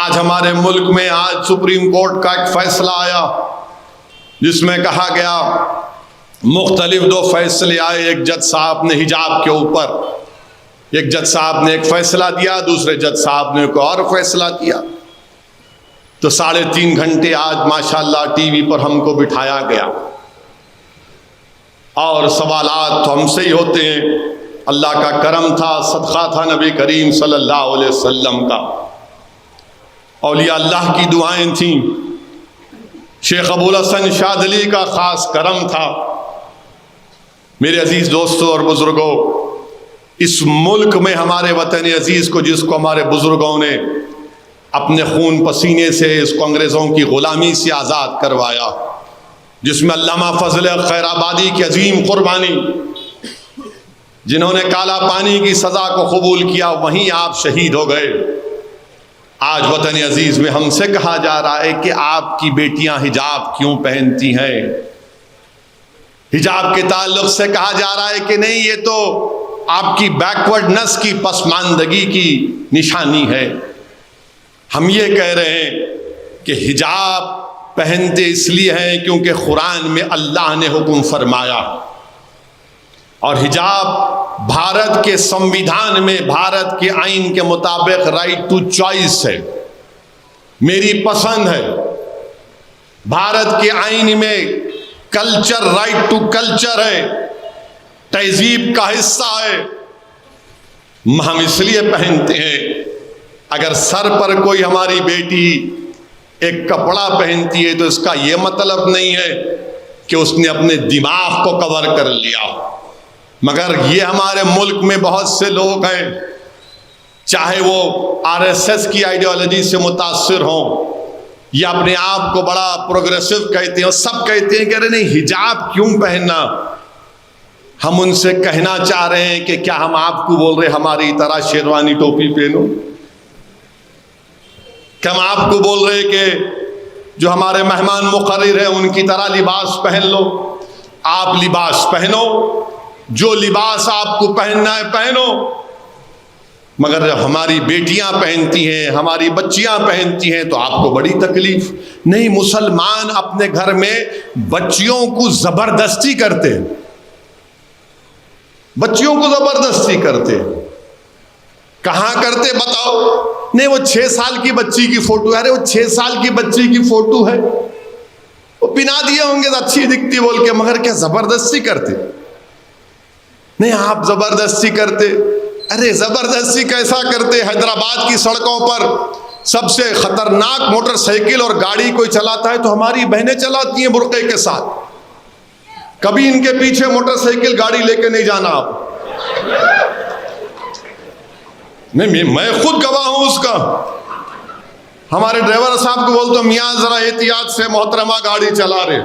आज हमारे मुल्क में आज सुप्रीम कोर्ट का एक फैसला आया जिसमें कहा गया, मुख्तलिफ 2 फैसले आए। एक जज साहब ने हिजाब के ऊपर, एक जज साहब ने एक फैसला दिया, दूसरे जज साहब ने एक और फैसला दिया। तो 3.5 घंटे आज माशाल्लाह टीवी पर हमको बिठाया गया और सवालात तो हमसे ही होते हैं। अल्लाह का करम था, सदका था नबी करीम सल्लल्लाहु अलैहि वसल्लम का, औलिया अल्लाह की दुआएं थीं, शेख अबुल हसन शादली का ख़ास करम था। मेरे अजीज़ दोस्तों और बुज़ुर्गों, इस मुल्क में हमारे वतन अजीज़ को, जिसको हमारे बुज़ुर्गों ने अपने खून पसीने से इसको अंग्रेज़ों की ग़ुलामी से आज़ाद करवाया, जिसमें अल्लामा फजल खैराबादी की अजीम कुर्बानी, जिन्होंने काला पानी की सज़ा को कबूल किया, वहीं आप शहीद हो गए। आज वतन अजीज़ में हमसे कहा जा रहा है कि आपकी बेटियां हिजाब क्यों पहनती हैं। हिजाब के ताल्लुक से कहा जा रहा है कि नहीं, ये तो आपकी बैकवर्डनेस की, पसमानदगी की निशानी है। हम ये कह रहे हैं कि हिजाब पहनते इसलिए हैं क्योंकि कुरान में अल्लाह ने हुक्म फरमाया, और हिजाब भारत के संविधान में, भारत के आइन के मुताबिक राइट टू चॉइस है, मेरी पसंद है। भारत के आइन में कल्चर, राइट टू कल्चर है, तहजीब का हिस्सा है। हम इसलिए पहनते हैं। अगर सर पर कोई हमारी बेटी एक कपड़ा पहनती है तो इसका यह मतलब नहीं है कि उसने अपने दिमाग को कवर कर लिया। मगर ये हमारे मुल्क में बहुत से लोग हैं, चाहे वो आरएसएस की आइडियोलॉजी से मुतासिर हों या अपने आप को बड़ा प्रोग्रेसिव कहते हैं, सब कहते हैं कि अरे नहीं, हिजाब क्यों पहनना। हम उनसे कहना चाह रहे हैं कि क्या हम आपको बोल रहे हमारी तरह शेरवानी टोपी पहनो? क्या हम आपको बोल रहे कि जो हमारे मेहमान मुकर्रिर हैं उनकी तरह लिबास पहन लो? आप लिबास पहनो, जो लिबास आपको पहनना है पहनो, मगर जब हमारी बेटियां पहनती हैं, हमारी बच्चियां पहनती हैं तो आपको बड़ी तकलीफ। नहीं, मुसलमान अपने घर में बच्चियों को जबरदस्ती करते, बच्चियों को जबरदस्ती करते। कहां करते बताओ? नहीं, वो 6 साल की बच्ची की फोटो, अरे वो 6 साल की बच्ची की फोटो है, वो पिना दिए होंगे तो अच्छी दिखती बोल के, मगर क्या जबरदस्ती करते? नहीं, आप जबरदस्ती करते। अरे जबरदस्ती कैसा करते? हैदराबाद की सड़कों पर सबसे खतरनाक मोटरसाइकिल और गाड़ी कोई चलाता है तो हमारी बहनें चलाती हैं बुर्के के साथ। कभी इनके पीछे मोटरसाइकिल गाड़ी लेके नहीं जाना आप। नहीं, मैं खुद गवाह हूं उसका। हमारे ड्राइवर साहब को बोलते, मियाँ जरा एहतियात से मोहतरमा गाड़ी चला रहे।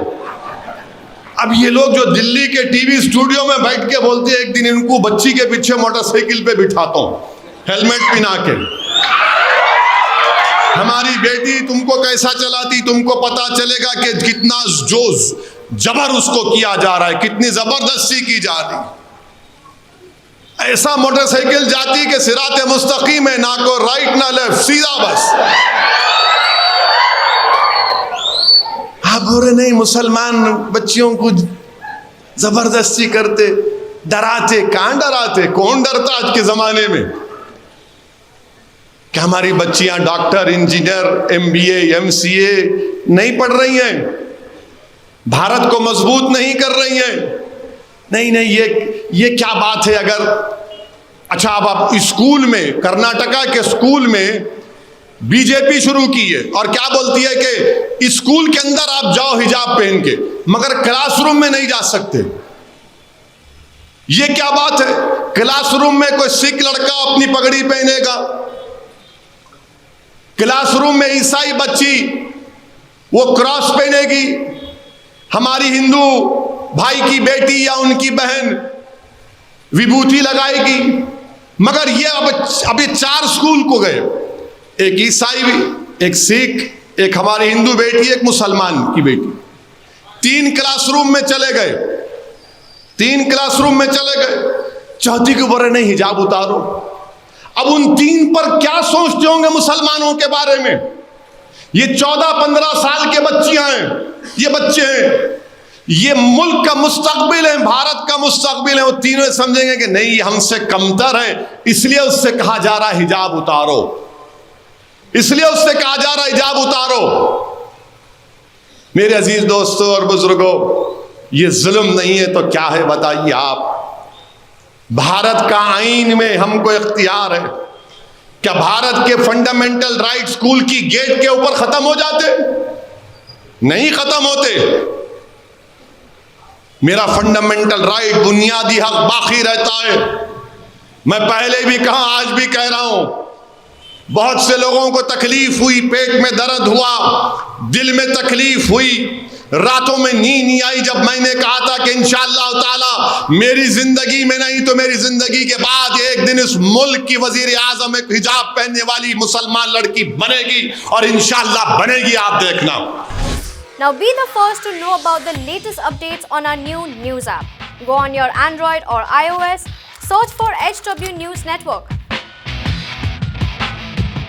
अब ये लोग जो दिल्ली के टीवी स्टूडियो में बैठ के बोलते हैं, एक दिन इनको बच्ची के पीछे मोटरसाइकिल पे बिठाता हूं, हेलमेट पहना के। हमारी बेटी तुमको कैसा चलाती, तुमको पता चलेगा कि कितना जो जबर उसको किया जा रहा है, कितनी जबरदस्ती की जा रही। ऐसा मोटरसाइकिल जाती कि सिराते मुस्तकीम है, ना को राइट ना लेफ्ट, सीधा बस। आप बोल रहे नहीं, मुसलमान बच्चियों को जबरदस्ती करते, डराते। कहां डराते? कौन डरता आज के जमाने में? क्या हमारी बच्चियां डॉक्टर, इंजीनियर, MBA, MCA नहीं पढ़ रही हैं? भारत को मजबूत नहीं कर रही हैं? नहीं नहीं, ये क्या बात है? अगर अच्छा, अब आप स्कूल में, कर्नाटका के स्कूल में बीजेपी शुरू की है और क्या बोलती है कि स्कूल के अंदर आप जाओ हिजाब पहन के, मगर क्लासरूम में नहीं जा सकते। ये क्या बात है? क्लासरूम में कोई सिख लड़का अपनी पगड़ी पहनेगा, क्लासरूम में ईसाई बच्ची वो क्रॉस पहनेगी, हमारी हिंदू भाई की बेटी या उनकी बहन विभूति लगाएगी। मगर ये अब ये 4 स्कूल को गए, एक ईसाई भी, एक सिख, एक हमारी हिंदू बेटी, एक मुसलमान की बेटी, 3 क्लासरूम में चले गए, 3 क्लासरूम में चले गए। चौथी के ऊपर नहीं, हिजाब उतारो। अब उन 3 पर क्या सोचते होंगे मुसलमानों के बारे में? ये 14-15 साल के बच्चियां हैं, ये बच्चे हैं, ये मुल्क का मुस्तकबिल है, भारत का मुस्तकबिल है। वो तीनों समझेंगे कि नहीं, ये हमसे कमतर है, इसलिए उससे कहा जा रहा हिजाब उतारो, इसलिए उससे कहा जा रहा हिजाब उतारो। मेरे अजीज दोस्तों और बुजुर्गों, ये जुल्म नहीं है तो क्या है बताइए आप? भारत का आईन में हमको इख्तियार है। क्या भारत के फंडामेंटल राइट स्कूल की गेट के ऊपर खत्म हो जाते? नहीं खत्म होते। मेरा फंडामेंटल राइट, बुनियादी हक बाकी रहता है। मैं पहले भी कहा, आज भी कह रहा हूं, बहुत से लोगों को तकलीफ हुई, पेट में दर्द हुआ, दिल में तकलीफ हुई, रातों में नींद नहीं आई जब मैंने कहा था कि इंशाअल्लाह ताला मेरी जिंदगी में नहीं तो मेरी जिंदगी के बाद एक दिन इस मुल्क की वजीर आजम एक हिजाब पहनने वाली मुसलमान लड़की बनेगी, और इंशाअल्लाह बनेगी, आप देखना। Now be the first to know about the latest updates on our new news app. Go on your Android or iOS, search for HW News Network.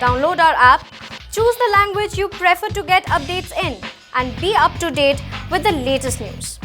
Download our app, choose the language you prefer to get updates in, and be up to date with the latest news.